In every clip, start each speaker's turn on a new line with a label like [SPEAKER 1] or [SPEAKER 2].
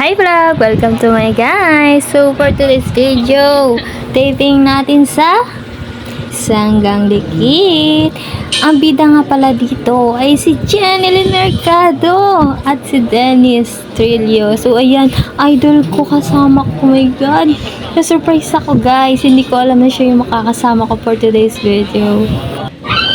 [SPEAKER 1] Hi vlog! Welcome to my guys! So for today's video, taping natin sa Sanggang Dikit. Ang bida nga pala dito ay si Jeneline Mercado at si Dennis Trillo. So ayan, idol ko kasama ko. Oh my god! Na-surprise ako guys. Hindi ko alam na siya yung makakasama ko for today's video.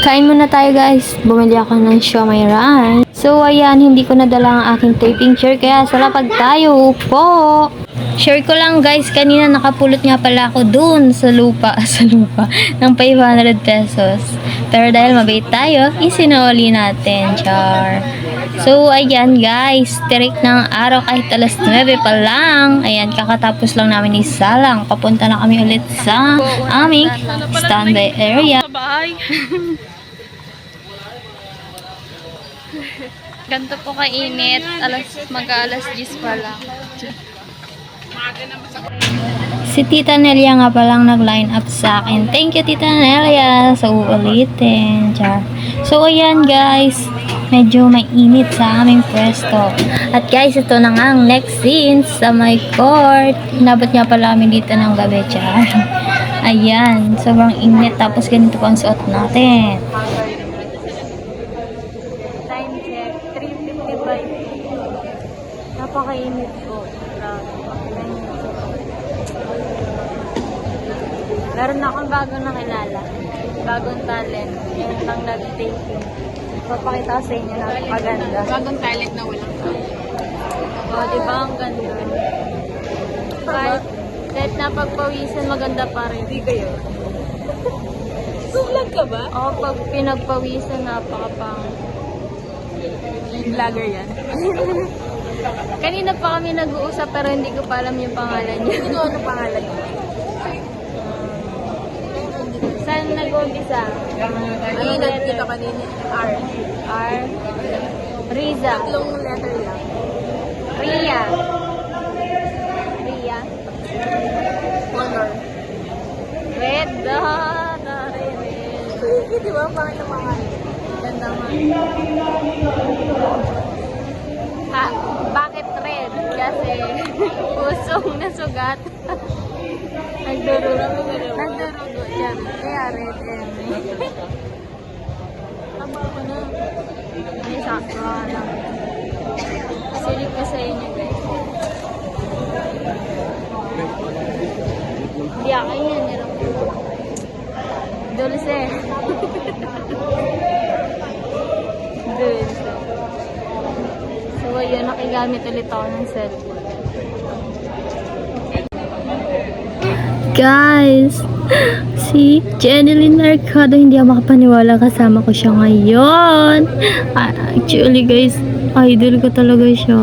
[SPEAKER 1] Kain muna tayo guys. Bumili ako ng siomai rice. So ayan, hindi ko nadala ang aking taping chair kaya sa lapag tayo po. Share ko lang guys, kanina nakapulot nga pala ako dun sa lupa ng 500 pesos. Pero dahil mabait tayo, isinauli natin, char. So ayan guys, tirik ng araw kahit alas 9 pa lang. Ayan, kakatapos lang namin isalang. Papunta na kami ulit sa aming standby area.
[SPEAKER 2] Bye. Ganto po kainit, mag-alas 10 pa lang.
[SPEAKER 1] Si Tita Nelia nga palang nag-line up sa akin. Thank you Tita Nelia sa uulitin. Char. So ayan guys, medyo mainit sa aming pwesto. At guys, ito na nga ang next scene sa my court. Hinabot nga pala kami dito ng gabi. Char. Ayan, sobrang init. Tapos ganito po ang suot natin. Time check, 3:55. Napakainit po. Meron na akong bagong nakilala. Bagong talent. Yung lang nag-taping. Papakita ko sa inyo na maganda.
[SPEAKER 2] Bagong talent na walang tao.
[SPEAKER 1] O, diba ang ganda? Kahit napagpawisan, maganda pa rin.
[SPEAKER 2] Hindi kayo. Vlog ka ba?
[SPEAKER 1] Oo, pag pinagpawisan, napakapang.
[SPEAKER 2] Vlogger yan.
[SPEAKER 1] Kanina pa kami nag-uusap pero hindi ko pa alam yung pangalan niya.
[SPEAKER 2] Hindi ko ano pangalan niya.
[SPEAKER 1] Saan nag-umpisa?
[SPEAKER 2] Ano nagkita kanina? R.
[SPEAKER 1] R. Riza.
[SPEAKER 2] Tatlong letter lang.
[SPEAKER 1] Ria. Ria.
[SPEAKER 2] Honor.
[SPEAKER 1] Red.
[SPEAKER 2] Sige, di ba? Bakit ang pangalan?
[SPEAKER 1] Ganda nga. Ha, bakit red? Kasi pusong nasugat. Nagdurugo yan. Kaya red M.
[SPEAKER 2] Tama ko na.
[SPEAKER 1] May sakto lang. Silip ko sa inyo guys. Hindi ako yan. Dulce. Dulce. So ayun, nakigamit ulit ako ng cellphone. Guys, si Jeneline Mercado, hindi ako makapaniwala kasama ko siya ngayon. Actually guys, idol ko talaga siya.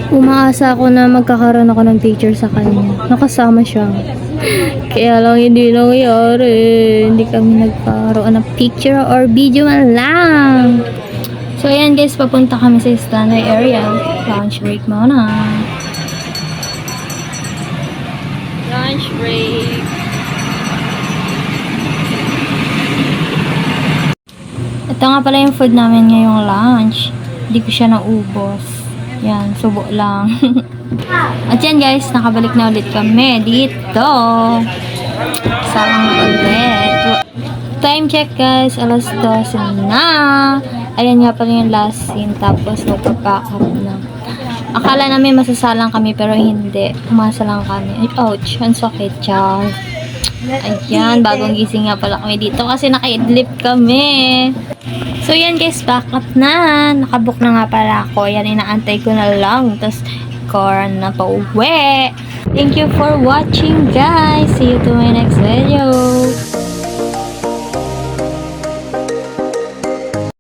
[SPEAKER 1] Umaasa ako na magkakaroon ako ng picture sa kanya. Nakasama siya. Kaya lang hindi nangyari. Hindi kami nagkaroon ng picture or video man lang. So ayan guys, papunta kami sa standby area. Lunch break muna. Lunch break. Ito nga pala yung food namin ngayong lunch. Hindi ko siya naubos. Yan, subo lang. At yan guys, nakabalik na ulit kami dito. Sarang ulit. Time check guys, alas 12 na. Ayan nga pala yung last scene. Tapos magpapack up na. Akala namin masasalang kami pero hindi. Umasa lang kami. Ay, ouch. Ang sakit, Charles. Ayan, bagong gising nga pala kami dito kasi naka-idlip kami. So, yan guys, back up na. Nakabook na nga pala ako. Yan, inaantay ko na lang. Tapos, car na pa-uwi. Thank you for watching, guys. See you to my next video.